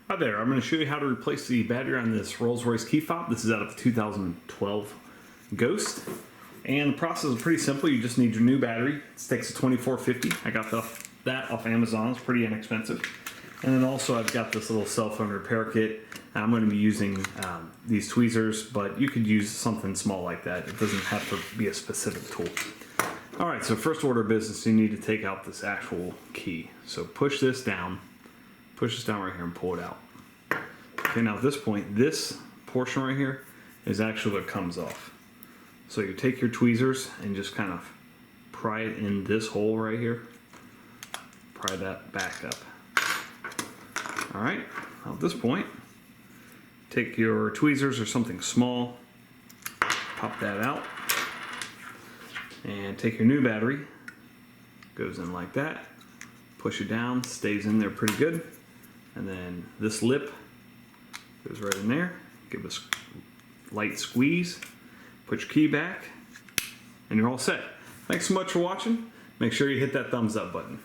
Hi there, I'm going to show you how to replace the battery on this Rolls-Royce Key Fob. This is out of the 2012 Ghost. And the process is pretty simple. You just need your new battery. It takes a 2450. I got that off Amazon. It's pretty inexpensive. And then also I've got this little cell phone repair kit. I'm going to be using these tweezers, but you could use something small like that. It doesn't have to be a specific tool. Alright, so first order of business, you need to take out this actual key. So push this down right here and pull it out. Okay, now at this point, this portion right here is actually what comes off. So you take your tweezers and just kind of pry it in this hole right here. Pry that back up. Alright, now at this point, take your tweezers or something small, pop that out, and take your new battery, goes in like that, push it down, stays in there pretty good, and then this lip goes right in there, give us a light squeeze, put your key back, and you're all set. Thanks so much for watching. Make sure you hit that thumbs up button.